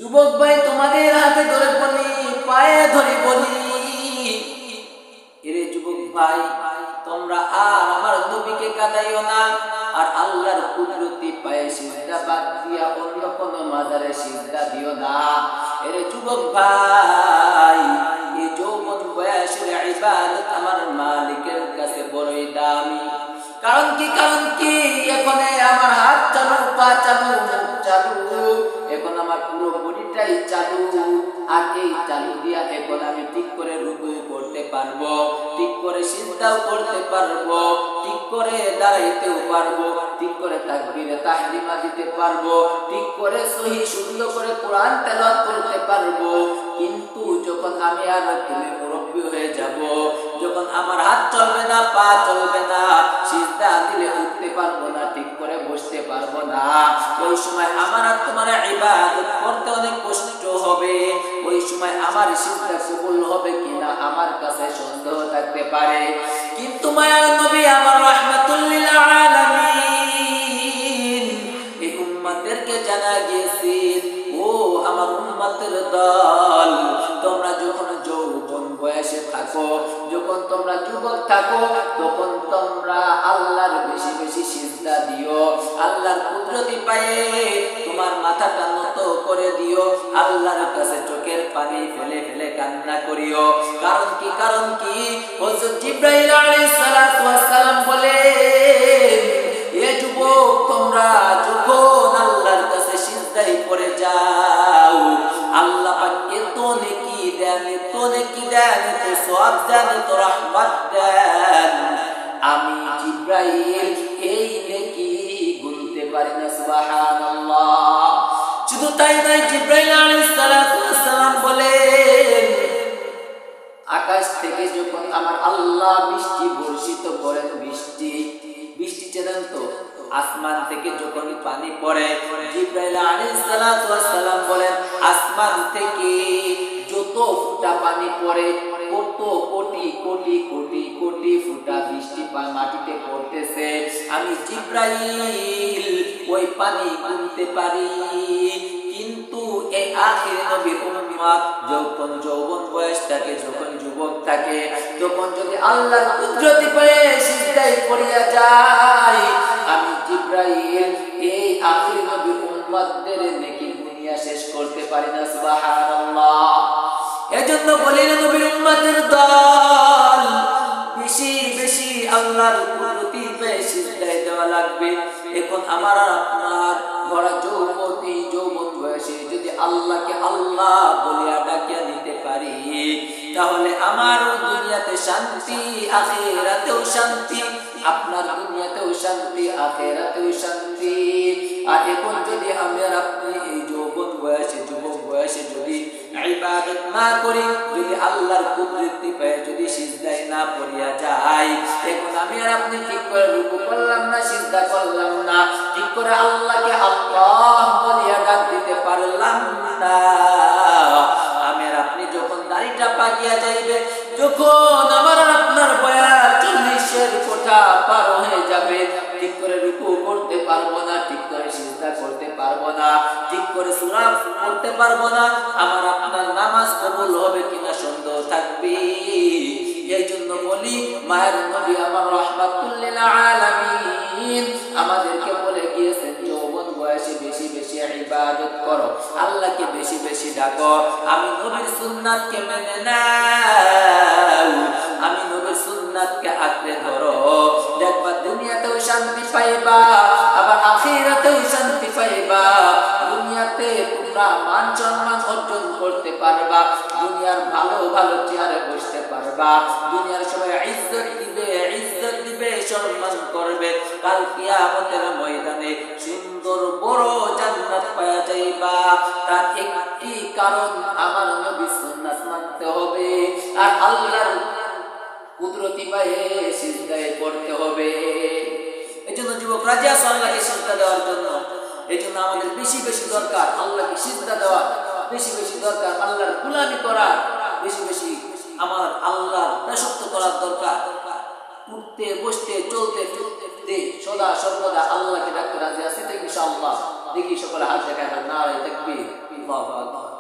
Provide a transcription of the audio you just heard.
যুবক ভাই, তোমাদের হাতে ধরে বলি, পায়ে ধরে বলি, এরে যুবক ভাই, তোমরা আর আমার নবীকে কাঁদাইও না, আর আল্লাহর কুদরতি পায়ে সিজদা বাদ দিয়া অন্য কোন মাজারে সিজদা দিও না। এরে যুবক ভাই, এই যৌবন বয়সের ইবাদত আমার মালিকের কাছে বড়ই দামি। কারণ কি এখন আমার হাত চালু, পা চালু, মুখ চালু, এখন আমার পুরো বডিটাই চালু। আর এই চালু দিয়া এখন আমি ঠিক করে রুকু করতে পারবো, ঠিক করে সিজদাও করতে পারবো, ঠিক করে দাঁড়াইতেও পারবো, ঠিক করে তাকবীরে তাহরিমা দিতে পারবো, ঠিক করে সহিহ শুদ্ধ করে কোরআন তেলাওয়াত করতে পারবো। কিন্তু যখন আমি আর তুমি মুরব্বী হয়ে যাব, যখন আমার হাত চলবে না, পা চলবে না, সিজদা দিলে উঠতে পারবো না, ঠিক করে বসতে পারবো না, ওই সময় আমার আর তোমার ইবাদত করতে অনেক কষ্ট হবে। ওই সময় আমার সিজদা কবুল হবে কিনা আমার কাছে সন্দেহ থাকতে পারে। কিন্তু মায়ার নবী আমার রাহমাতুল লিল আলামিন এই উম্মতদেরকে জানা গিয়েছে, ও আমার উম্মতের দল, তোমরা যখন যৌবন বয়সে থাকো, যখন তোমরা যুবক থাকো, তখন তোমরা আল্লাহর বেশি বেশি সিজদা দিও, আল্লাহর কুদরতি পায়ে তোমার মাথাটা নত করে দিও, আল্লাহর কাছে চোখের পানি ফেলে ফেলে কান্না করিও। কারণ কি হযরত জিবরাইল আলাইহিস সালাতু ওয়াস সালাম বলে, এ যুবক, তোমরা যখন আল্লাহর কাছে সিজদায় পড়ে যাও, আল্লাহ পাক এত নেকি দেন, এত নেকি দেন, এত সওয়াব দেন, এত রহমত দেন, আমি জিবরাইল এই নেকি গুনতে পারি না। সুবহানাল্লাহ। শুধু তাই নয়, জিবরাইল আলাইহিস সালাতু ওয়াস সালাম বলেন, আকাশ থেকে যখন আমার আল্লাহ বৃষ্টি বর্ষিত করেন, বৃষ্টি চেনেন তো, আসমান থেকে যখন পানি পড়ে, জিবরাইল আলাইহিস সালাতু ওয়াস সালাম বলেন, আসমান থেকে যত ফোঁটা পানি পড়ে, কত কোটি কোটি কোটি কোটি ফোঁটা বৃষ্টি মাটিতে পড়তেছে, আমি জিবরাইল ওই পানি গুনতে পারি। কিন্তু এই আখির নবীর উম্মত যখন যৌবন বয়স থাকে, যখন যুবক থাকে, তখন যদি আল্লাহর কুদরতি পায়ে সিজদায় পড়িয়া যায়, আমি জিবরাইল এই আখির নবীর উম্মতদের নেকি দুনিয়া শেষ করতে পারি না। সুবহানাল্লাহ। এজন্য বলি, নবীর উম্মতের দল, বেশি বেশি আল্লাহর কুদরতি পায়ে সিজদায় দেওয়া লাগবে। এখন আমার আর আপনার ভরা যৌবন বয়সে যদি আল্লাহকে আল্লাহ বলিয়া ডাকিয়া নিতে পারি, তাহলে আমার দুনিয়াতে শান্তি, আখিরাতেও শান্তি, আপনার দুনিয়াতেও শান্তি, আখিরাতেও শান্তি। আর এখন যদি আমি আর আপনি এই যৌবন বয়সে, যুবক বয়সে যদি ইবাদত না করি, যদি আল্লাহর কুদরতি পায়ে যদি সিজদায় না পড়িয়া যাই, এখন আমি আর আপনি ঠিক করে রুকু করলাম না, সিজদা করলাম না, ঠিক করে আল্লাহকে আল্লাহ বলিয়া ডাক দিতে পারলাম না, আমি আর আপনি যখন দাড়িটা পাকিয়া যাইবে, যখন আমার আর আপনার বয়স 40-এর কোঠা পার হয়ে যাবে, ঠিক করে রুকু করতে পারবো না, ঠিক করে সিজদা করতে পারবো না, ঠিক করে সূরা পড়তে পারবো না, আমার আপনার নামাজ কবুল হবে কিনা সন্দেহ থাকবে। এই জন্য বলি, মায়ের নবী আমার রাহমাতুল লিল আলামিন আমাদেরকে বলে গিয়েছেন, যৌবন বয়সে বেশি বেশি ইবাদত করো, আল্লাহকে বেশি বেশি ডাকো, আমি নবীর সুন্নাতকে মেনে নাও, আমি নবীর সুন্নাতকে আঁকড়ে ধরো, দেখবা দুনিয়াতেও শান্তি পাইবা, আবার আখিরাতেও শান্তি পাইবা। দুনিয়াতে তোমরা মান সম্মান অর্জন করতে পারবা, দুনিয়ার ভালো ভালো চেয়ারে বসতে পারবা, দুনিয়ার সবাই ইজ্জত দিবে, সম্মান করবে, কাল কিয়ামতের ময়দানে সুন্দর বড় জান্নাত পাওয়া যাইবা। তার একটি কারণ, আমার নবীর সুন্নাত মানতে হবে, আর আল্লাহর কুদরতি পায়ে সিজদায় পড়তে হবে। এজন্য যুবক রাজি আছে আল্লাহকে সিজদা দেওয়ার জন্য। এজন্য আমাদের বেশি বেশি দরকার আল্লাহকে সিজদা দেওয়া, বেশি বেশি দরকার আল্লাহর গোলামি করা, বেশি বেশি আমার আল্লাহর দাসত্ব করার দরকার। উঠতে বসতে চলতে ফিরতে সদা সর্বদা আল্লাহকে ডাকতে রাজি আছি তো ইনশাআল্লাহ। দেখি সকলে হাত দেখায়, নারায়ে তাকবীর। আল্লাহু আকবার।